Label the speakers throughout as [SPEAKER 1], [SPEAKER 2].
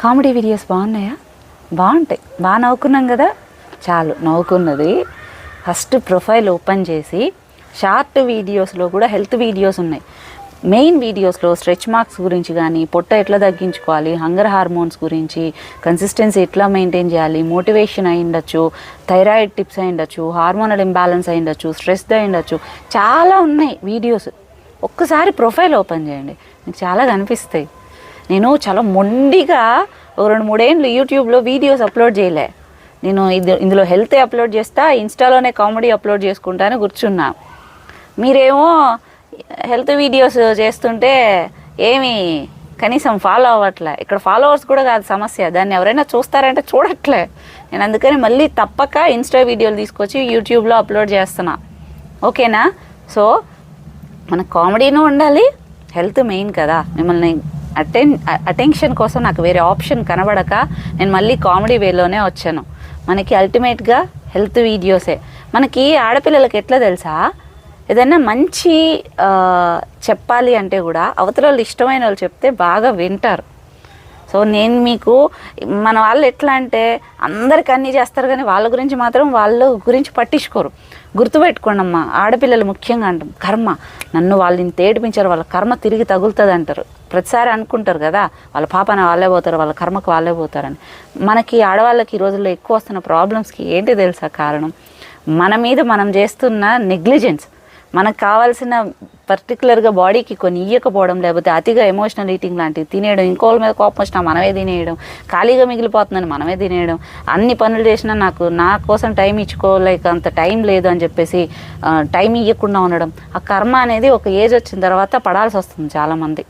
[SPEAKER 1] Comedy videos బాగున్నాయా? బాగుంటాయి. బాగా నవ్వుకున్నాం కదా, చాలు నవ్వుకున్నది. ఫస్ట్ ప్రొఫైల్ ఓపెన్ చేసి షార్ట్ వీడియోస్లో కూడా హెల్త్ వీడియోస్ ఉన్నాయి. మెయిన్ వీడియోస్లో స్ట్రెచ్ మార్క్స్ గురించి కానీ, పొట్ట ఎట్లా తగ్గించుకోవాలి, హంగర్ హార్మోన్స్ గురించి, కన్సిస్టెన్సీ ఎట్లా మెయింటైన్ చేయాలి, మోటివేషన్ అయి ఉండొచ్చు, థైరాయిడ్ టిప్స్ అయి ఉండొచ్చు, హార్మోనల్ ఇంబ్యాలెన్స్ అయి ఉండొచ్చు, స్ట్రెస్ అయి ఉండొచ్చు, చాలా ఉన్నాయి వీడియోస్. ఒక్కసారి ప్రొఫైల్ ఓపెన్ చేయండి, మీకు చాలా కనిపిస్తాయి. నేను చాలా మొండిగా 2-3 ఏళ్ళు యూట్యూబ్లో వీడియోస్ అప్లోడ్ చేయలే. నేను ఇందులో హెల్తే అప్లోడ్ చేస్తా, ఇన్స్టాలోనే కామెడీ అప్లోడ్ చేసుకుంటాను కూర్చున్నా. మీరేమో హెల్త్ వీడియోస్ చేస్తుంటే ఏమి కనీసం ఫాలో అవ్వట్లే. ఇక్కడ ఫాలోవర్స్ కూడా కాదు సమస్య, దాన్ని ఎవరైనా చూస్తారంటే చూడట్లే. నేను అందుకని మళ్ళీ తప్పక ఇన్స్టా వీడియోలు తీసుకొచ్చి యూట్యూబ్లో అప్లోడ్ చేస్తున్నా. ఓకేనా? సో మన కామెడీనూ ఉండాలి, హెల్త్ మెయిన్ కదా. మిమ్మల్ని అటెన్షన్ కోసం నాకు వేరే ఆప్షన్ కనబడక నేను మళ్ళీ కామెడీ వేలోనే వచ్చాను. మనకి అల్టిమేట్గా హెల్త్ వీడియోసే. మనకి ఆడపిల్లలకి ఎట్లా తెలుసా, ఏదైనా మంచి చెప్పాలి అంటే కూడా అవతల వాళ్ళు ఇష్టమైన వాళ్ళు చెప్తే బాగా వింటారు. సో నేను మీకు మన వాళ్ళు ఎట్లా అంటే అందరికి అన్నీ చేస్తారు కానీ వాళ్ళ గురించి మాత్రం వాళ్ళ గురించి పట్టించుకోరు. గుర్తుపెట్టుకోండి అమ్మా, ఆడపిల్లలు ముఖ్యంగా అంటాం, కర్మ నన్ను వాళ్ళు ఇంత ఏడిపించారు, వాళ్ళ కర్మ తిరిగి తగులుతుంది అంటారు. ప్రతిసారి అనుకుంటారు కదా వాళ్ళ పాపన వాళ్ళే పోతారు, వాళ్ళ కర్మకు వాళ్ళే పోతారని. మనకి ఆడవాళ్ళకి ఈ రోజుల్లో ఎక్కువ వస్తున్న ప్రాబ్లమ్స్కి ఏంటి తెలుసా కారణం? మన మీద మనం చేస్తున్న నెగ్లిజెన్స్. మనకు కావాల్సిన పర్టికులర్గా బాడీకి కొన్ని ఇయ్యకపోవడం, లేకపోతే అతిగా ఎమోషనల్ ఈటింగ్ లాంటివి తినేయడం, ఇంకోళ్ళ మీద కోపం వచ్చినా మనమే తినేయడం, ఖాళీగా మిగిలిపోతుందని మనమే తినేయడం, అన్ని పనులు చేసినా నా కోసం టైం ఇచ్చుకోలేక అంత టైం లేదు అని చెప్పేసి టైం ఇవ్వకుండా ఉండడం. ఆ కర్మ అనేది ఒక ఏజ్ వచ్చిన తర్వాత పడాల్సి వస్తుంది చాలామంది.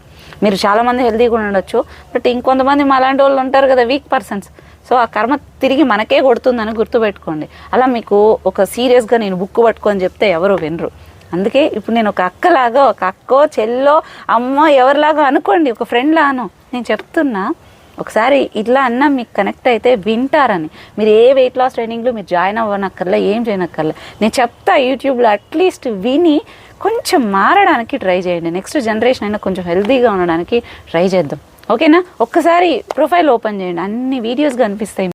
[SPEAKER 1] మీరు చాలామంది హెల్తీగా ఉండొచ్చు, బట్ ఇంకొంతమంది మాలాంటి వాళ్ళు ఉంటారు కదా, వీక్ పర్సన్స్. సో ఆ కర్మ తిరిగి మనకే కొడుతుందని గుర్తుపెట్టుకోండి. అలా మీకు ఒక సీరియస్గా నేను బుక్ పట్టుకొని చెప్తే ఎవరు వినరు. అందుకే ఇప్పుడు నేను ఒక అక్కలాగా, ఒక అక్కో చెల్లో అమ్మో ఎవరిలాగా అనుకోండి, ఒక ఫ్రెండ్లాను నేను చెప్తున్నా. ఒకసారి ఇట్లా అన్నా మీకు కనెక్ట్ అయితే వింటారని. మీరు ఏ వెయిట్ లాస్ ట్రైనింగ్లో మీరు జాయిన్ అవ్వనక్కర్లే, ఏం చేయనక్కర్లే. నేను చెప్తా యూట్యూబ్లో అట్లీస్ట్ విని కొంచెం మారడానికి ట్రై చేయండి. నెక్స్ట్ జనరేషన్ అయినా కొంచెం హెల్తీగా ఉండడానికి ట్రై చేద్దాం. ఓకేనా? ఒక్కసారి ప్రొఫైల్ ఓపెన్ చేయండి, అన్ని వీడియోస్ కనిపిస్తాయి.